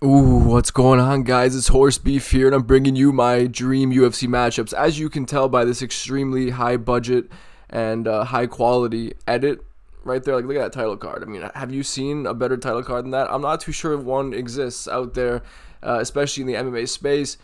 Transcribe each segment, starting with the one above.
Ooh, what's going on, guys? It's Horse Beef here, and I'm bringing you my dream UFC matchups. As you can tell by this extremely high budget and high quality edit right there, like look at that title card. I mean, have you seen a better title card than that? I'm not too sure if one exists out there, especially in the MMA space.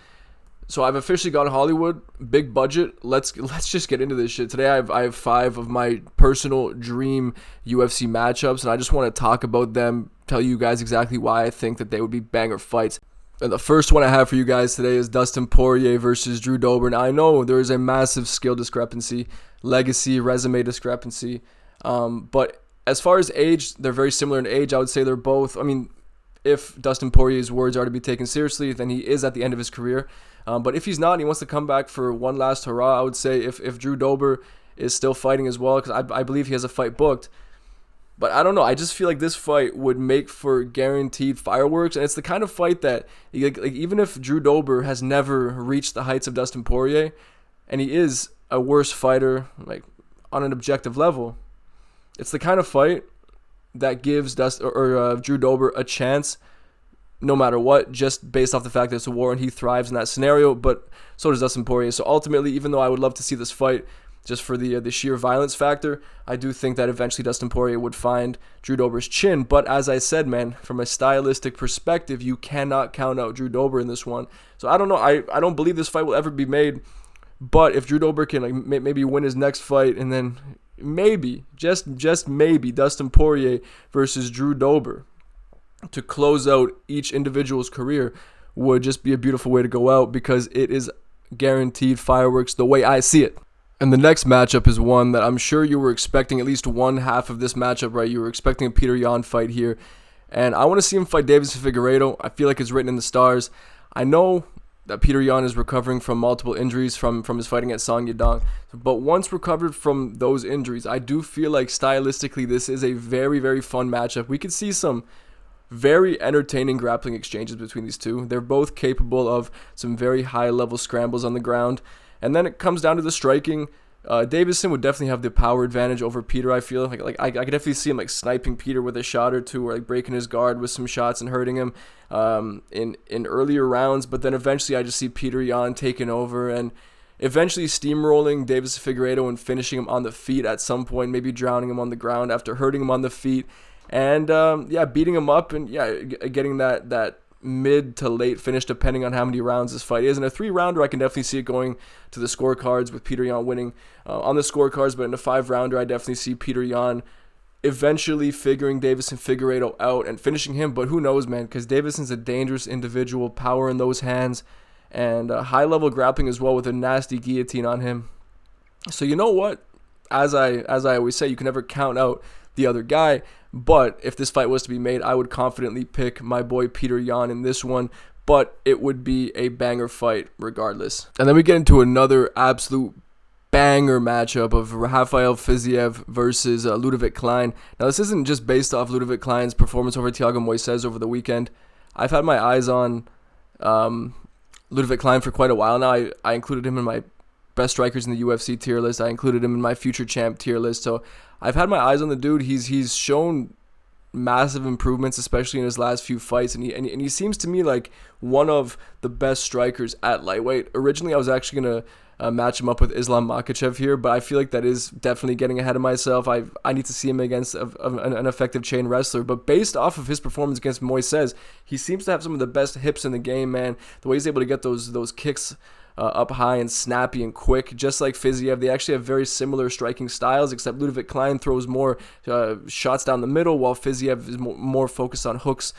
So I've officially gone Hollywood, big budget. Let's just get into this shit. Today I have 5 of my personal dream UFC matchups, and I just want to talk about them, tell you guys exactly why I think that they would be banger fights. And the first one I have for you guys today is Dustin Poirier versus Drew Dober. Now I know there is a massive skill discrepancy, legacy, resume discrepancy, but as far as age, they're very similar in age. I would say they're both. I mean, if Dustin Poirier's words are to be taken seriously, then he is at the end of his career. But if he's not and he wants to come back for one last hurrah, I would say if Drew Dober is still fighting as well, because I believe he has a fight booked. But I don't know. I just feel like this fight would make for guaranteed fireworks. And it's the kind of fight that, like even if Drew Dober has never reached the heights of Dustin Poirier, and he is a worse fighter, like on an objective level, it's the kind of fight that gives Drew Dober a chance no matter what, just based off the fact that it's a war and he thrives in that scenario, but so does Dustin Poirier. So ultimately, even though I would love to see this fight just for the sheer violence factor, I do think that eventually Dustin Poirier would find Drew Dober's chin. But as I said, man, from a stylistic perspective, you cannot count out Drew Dober in this one. So I don't know. I don't believe this fight will ever be made, but if Drew Dober can maybe win his next fight and then maybe, just maybe, Dustin Poirier versus Drew Dober to close out each individual's career would just be a beautiful way to go out, because it is guaranteed fireworks the way I see it. And the next matchup is one that I'm sure you were expecting, at least one half of this matchup, right? You were expecting a Peter Yan fight here, and I want to see him fight Deiveson Figueiredo. I feel like it's written in the stars. I know that Peter Yan is recovering from multiple injuries from his fighting at Song Yadong, but once recovered from those injuries, I do feel like stylistically this is a very, very fun matchup. We could see some very entertaining grappling exchanges between these two. They're both capable of some very high-level scrambles on the ground. And then it comes down to the striking. Deiveson would definitely have the power advantage over Peter, I feel. Like I could definitely see him like sniping Peter with a shot or two, or like breaking his guard with some shots and hurting him in earlier rounds. But then eventually I just see Peter Yan taking over and eventually steamrolling Deiveson Figueiredo and finishing him on the feet at some point, maybe drowning him on the ground after hurting him on the feet. And beating him up and getting that mid to late finish depending on how many rounds this fight is. In a 3-rounder, I can definitely see it going to the scorecards with Peter Yan winning on the scorecards, but in a 5-rounder, I definitely see Peter Yan eventually figuring Deiveson Figueiredo out and finishing him. But who knows, man, because Deiveson's a dangerous individual, power in those hands, and high-level grappling as well with a nasty guillotine on him. So you know what? As I always say, you can never count out the other guy. But if this fight was to be made, I would confidently pick my boy Peter Yan in this one. But it would be a banger fight regardless. And then we get into another absolute banger matchup of Rafael Fiziev versus Ludovic Klein. Now, this isn't just based off Ludovic Klein's performance over Thiago Moises over the weekend. I've had my eyes on Ludovic Klein for quite a while now. I included him in my best strikers in the UFC tier list. I included him in my future champ tier list. So I've had my eyes on the dude. He's shown massive improvements, especially in his last few fights, and he seems to me like one of the best strikers at lightweight. Originally, I was actually gonna match him up with Islam Makhachev here, but I feel like that is definitely getting ahead of myself. I need to see him against an effective chain wrestler. But based off of his performance against Moises, he seems to have some of the best hips in the game, man. The way he's able to get those kicks up high and snappy and quick, just like Fiziev. They actually have very similar striking styles, except Ludovic Klein throws more shots down the middle, while Fiziev is more focused on hooks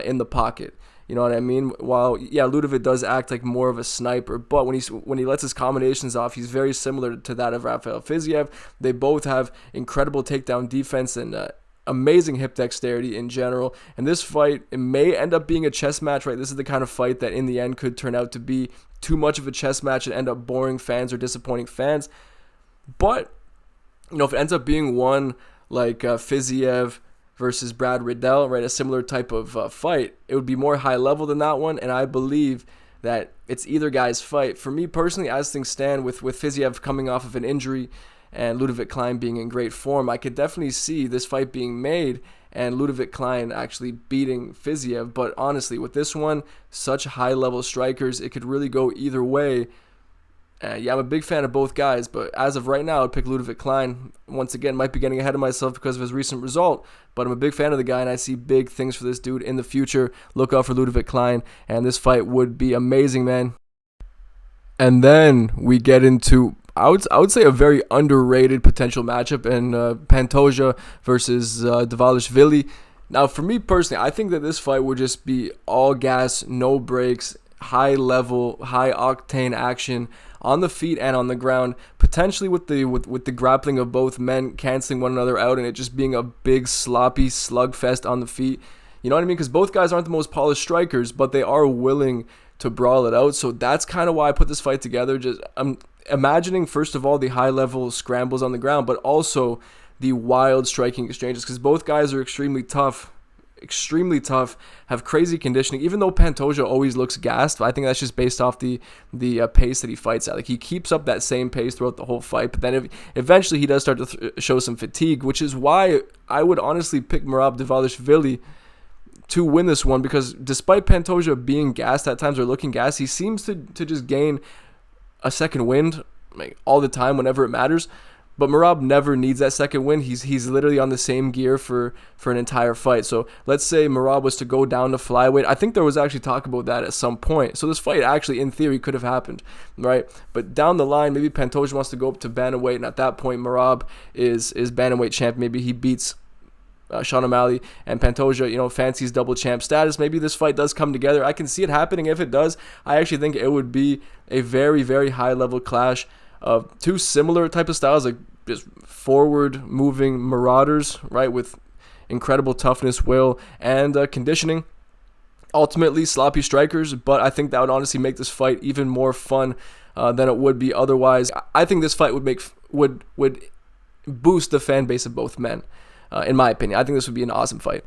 in the pocket. You know what I mean? While Ludovic does act like more of a sniper, but when he lets his combinations off, he's very similar to that of Rafael Fiziev. They both have incredible takedown defense and amazing hip dexterity in general. And this fight, it may end up being a chess match, right? This is the kind of fight that in the end could turn out to be too much of a chess match and end up boring fans or disappointing fans. But, if it ends up being one like Fiziev versus Brad Riddell, right, a similar type of fight, it would be more high level than that one. And I believe that it's either guy's fight. For me personally, as things stand with Fiziev coming off of an injury and Ludovic Klein being in great form, I could definitely see this fight being made and Ludovic Klein actually beating Fiziev. But honestly, with this one, such high-level strikers, it could really go either way. Yeah, I'm a big fan of both guys, but as of right now, I'd pick Ludovic Klein. Once again, might be getting ahead of myself because of his recent result, but I'm a big fan of the guy, and I see big things for this dude in the future. Look out for Ludovic Klein, and this fight would be amazing, man. And then we get into, I would say, a very underrated potential matchup in Pantoja versus Dvalishvili. Now, for me personally, I think that this fight would just be all gas, no breaks, high level, high octane action on the feet and on the ground, potentially with the grappling of both men canceling one another out and it just being a big sloppy slugfest on the feet. You know what I mean? Because both guys aren't the most polished strikers, but they are willing to brawl it out. So that's kind of why I put this fight together. Just I'm imagining, first of all, the high level scrambles on the ground, but also the wild striking exchanges, because both guys are extremely tough, have crazy conditioning. Even though Pantoja always looks gassed, I think that's just based off the pace that he fights at. Like, he keeps up that same pace throughout the whole fight, but then eventually he does start to show some fatigue, which is why I would honestly pick Merab Dvalishvili to win this one, because despite Pantoja being gassed at times or looking gassed, he seems to just gain a second wind all the time whenever it matters. But Merab never needs that second win. He's literally on the same gear for an entire fight. So let's say Merab was to go down to flyweight. I think there was actually talk about that at some point. So this fight actually, in theory, could have happened, right? But down the line, maybe Pantoja wants to go up to bantamweight, and at that point, Merab is bantamweight champ. Maybe he beats Sean O'Malley, and Pantoja, fancies double champ status. Maybe this fight does come together. I can see it happening. If it does, I actually think it would be a very, very high-level clash of two similar type of styles, like just forward-moving marauders, right, with incredible toughness, will, and conditioning. Ultimately, sloppy strikers, but I think that would honestly make this fight even more fun than it would be otherwise. I think this fight would boost the fan base of both men, in my opinion. I think this would be an awesome fight.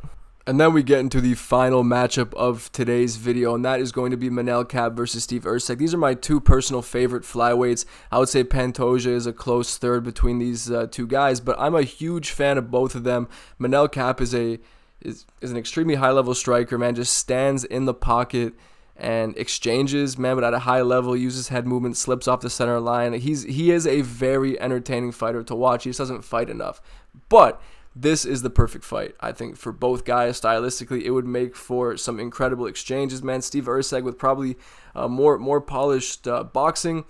And then we get into the final matchup of today's video, and that is going to be Manel Kape versus Steve Erceg. These are my two personal favorite flyweights. I would say Pantoja is a close third between these two guys, but I'm a huge fan of both of them. Manel Kape is an extremely high-level striker, man. Just stands in the pocket and exchanges, man, but at a high level, uses head movement, slips off the center line. He is a very entertaining fighter to watch. He just doesn't fight enough. But this is the perfect fight, I think, for both guys. Stylistically, it would make for some incredible exchanges, man. Steve Erceg with probably more polished boxing,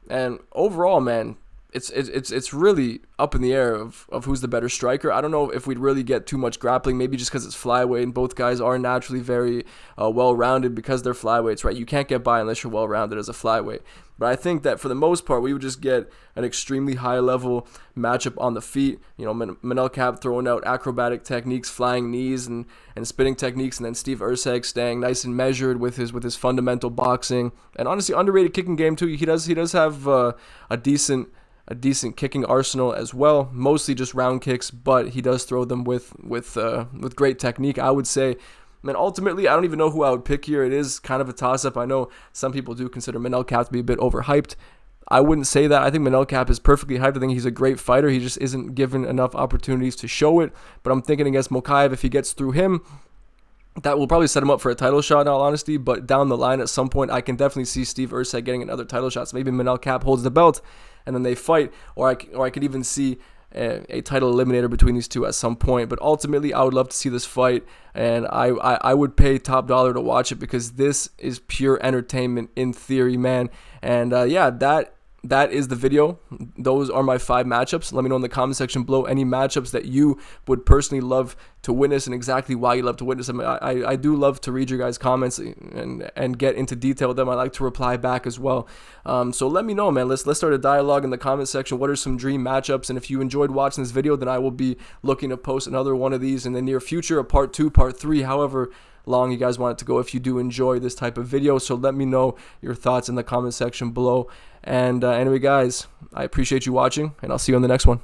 and overall, man, it's really up in the air of who's the better striker. I don't know if we'd really get too much grappling, maybe just because it's flyweight, and both guys are naturally very well-rounded because they're flyweights, right? You can't get by unless you're well-rounded as a flyweight. But I think that for the most part, we would just get an extremely high-level matchup on the feet. Manel Kape throwing out acrobatic techniques, flying knees, and spinning techniques, and then Steve Erceg staying nice and measured with his fundamental boxing, and honestly underrated kicking game too. He does have a decent kicking arsenal as well, mostly just round kicks, but he does throw them with great technique, I would say. And ultimately, I don't even know who I would pick here. It is kind of a toss-up. I know some people do consider Manel Kape to be a bit overhyped. I wouldn't say that. I think Manel Kape is perfectly hyped. I think he's a great fighter. He just isn't given enough opportunities to show it. But I'm thinking against Mokaev, if he gets through him, that will probably set him up for a title shot, in all honesty. But down the line, at some point, I can definitely see Steve Erceg getting another title shot. So maybe Manel Kape holds the belt, and then they fight. Or I could even see a title eliminator between these two at some point. But ultimately, I would love to see this fight, and I would pay top dollar to watch it, because this is pure entertainment in theory, man. And yeah, that is the video. Those are my 5 matchups. Let me know in the comment section below any matchups that you would personally love to witness and exactly why you love to witness them. I do love to read your guys' comments and get into detail with them. I like to reply back as well. So let me know, man. Let's start a dialogue in the comment section. What are some dream matchups? And if you enjoyed watching this video, then I will be looking to post another one of these in the near future, a part 2, part 3, however long you guys want it to go, if you do enjoy this type of video. So let me know your thoughts in the comment section below. And anyway, guys, I appreciate you watching, and I'll see you on the next one.